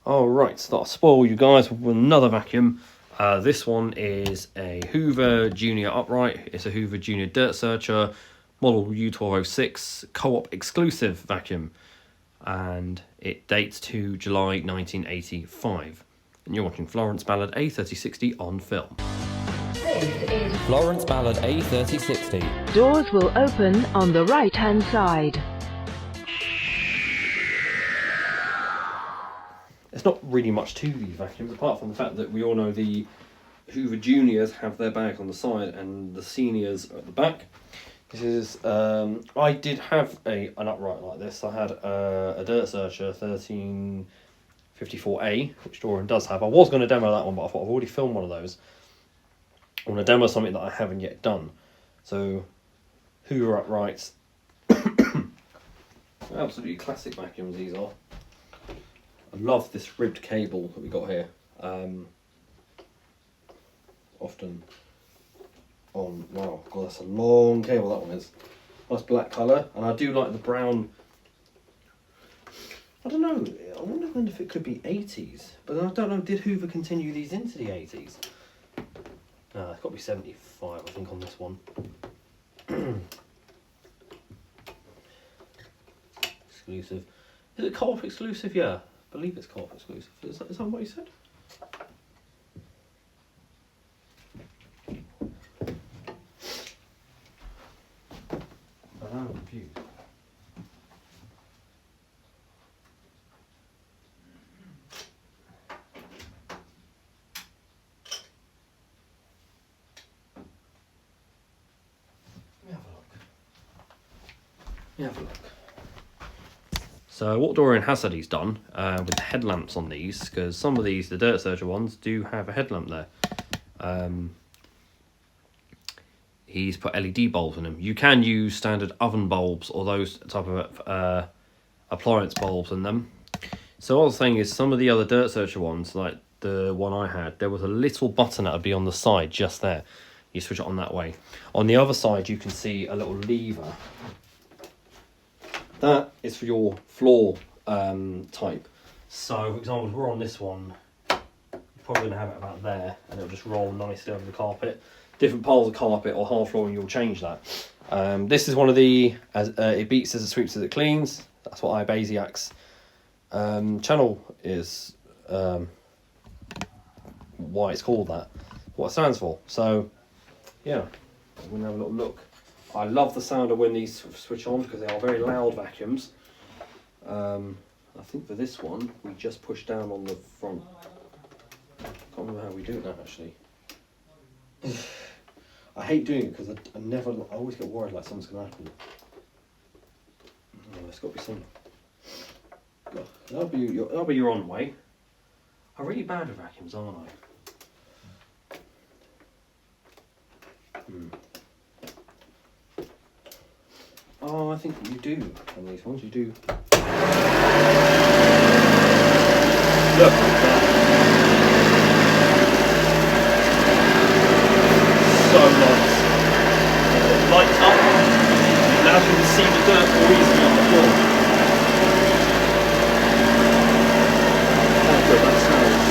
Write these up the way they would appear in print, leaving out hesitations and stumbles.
Alright, so I'll spoil you guys with another vacuum. This one is a Hoover Junior Upright. It's a Hoover Junior Dirtsearcher, model U1206, co-op exclusive vacuum. And it dates to July 1985. And you're watching Florence Ballard A3060 on film. This is Florence Ballard A3060. Doors will open on the right-hand side. There's not really much to these vacuums, apart from the fact that we all know the Hoover Juniors have their bag on the side and the Seniors are at the back. This is, I did have an upright like this. I had a Dirtsearcher 1354A, which Dorian does have. I was going to demo that one, but I thought I've already filmed one of those. I want to demo something that I haven't yet done. So, Hoover uprights. Absolutely classic vacuums these are. I love this ribbed cable that we got here. Often on, wow, God, that's a long cable that one is. Nice black colour, and I do like the brown. I don't know, I wonder if it could be 80s, but I don't know, did Hoover continue these into the 80s? No, it's got to be 75, I think, on this one. Exclusive. Is it co-op exclusive? Yeah. I believe it's co-op exclusive. Is that what you said? I'm confused. Let me have a look. So what Dorian has said he's done with the headlamps on these, because some of these, the Dirtsearcher ones, do have a headlamp there. He's put LED bulbs in them. You can use standard oven bulbs or those type of appliance bulbs in them. So what I was saying is some of the other Dirtsearcher ones, like the one I had, there was a little button that would be on the side just there. You switch it on that way. On the other side you can see a little lever. That is for your floor type. So, for example, if we're on this one, you're probably going to have it about there, and it'll just roll nicely over the carpet. Different piles of carpet or hard flooring, you'll change that. This is one of the, it beats as it sweeps as it cleans. That's what iBasiac's channel is, why it's called that, what it stands for. So, yeah, we're going to have a little look. I love the sound of when these switch on because they are very loud vacuums. I think for this one, we just push down on the front. I can't remember how we do it now, actually. I hate doing it because I always get worried like something's going to happen. Oh, there's got to be some. That'll be your on way. I'm really bad at vacuums, aren't I? Oh, I think you do on these ones. You do. Look at that. So nice. It lights up. Now you can see the dirt more easily on the floor. How good that sounds.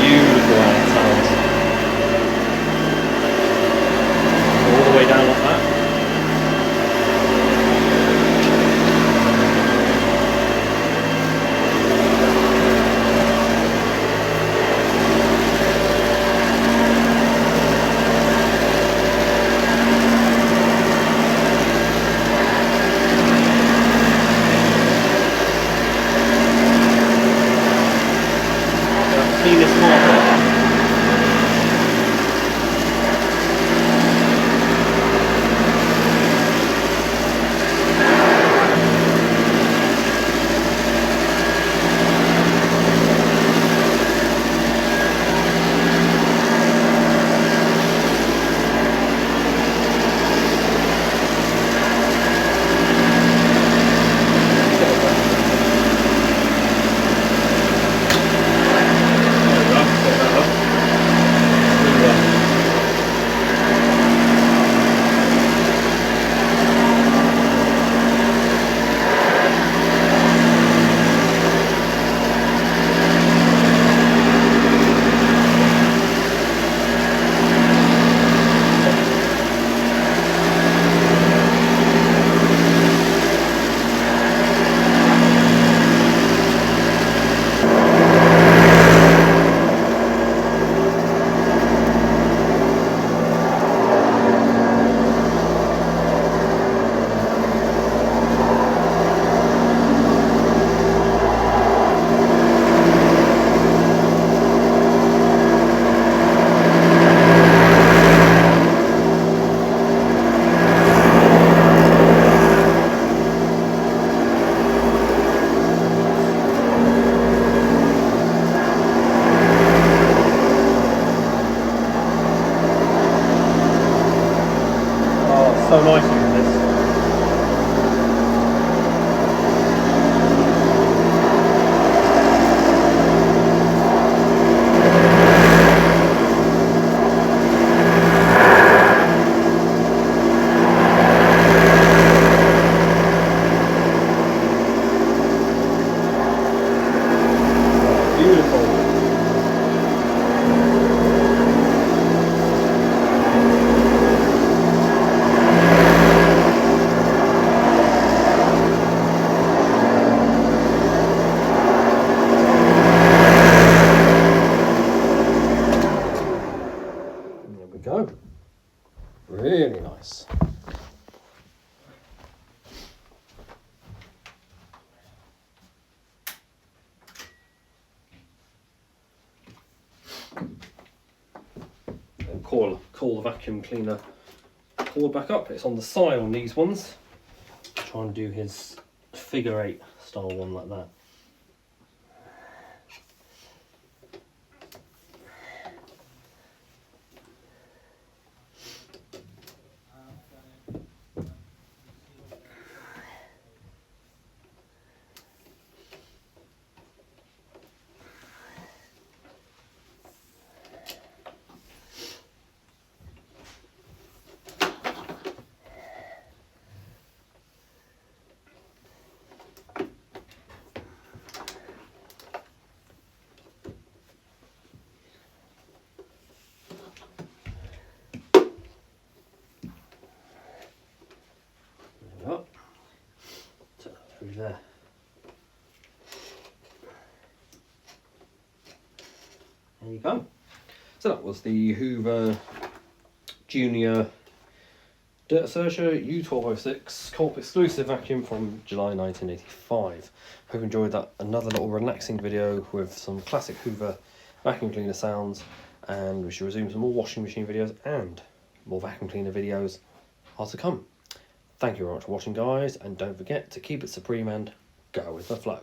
Beautiful how it sounds. All the way down like that. coil the vacuum cleaner cord back up. It's on the side on these ones. Try and do his figure 8 style one like that. Through there. There you go. So that was the Hoover Junior Dirtsearcher U1206 co-op exclusive vacuum from July 1985. Hope you enjoyed that. Another little relaxing video with some classic Hoover vacuum cleaner sounds, and we should resume some more washing machine videos and more vacuum cleaner videos are to come. Thank you very much for watching, guys, and don't forget to keep it supreme and go with the flow.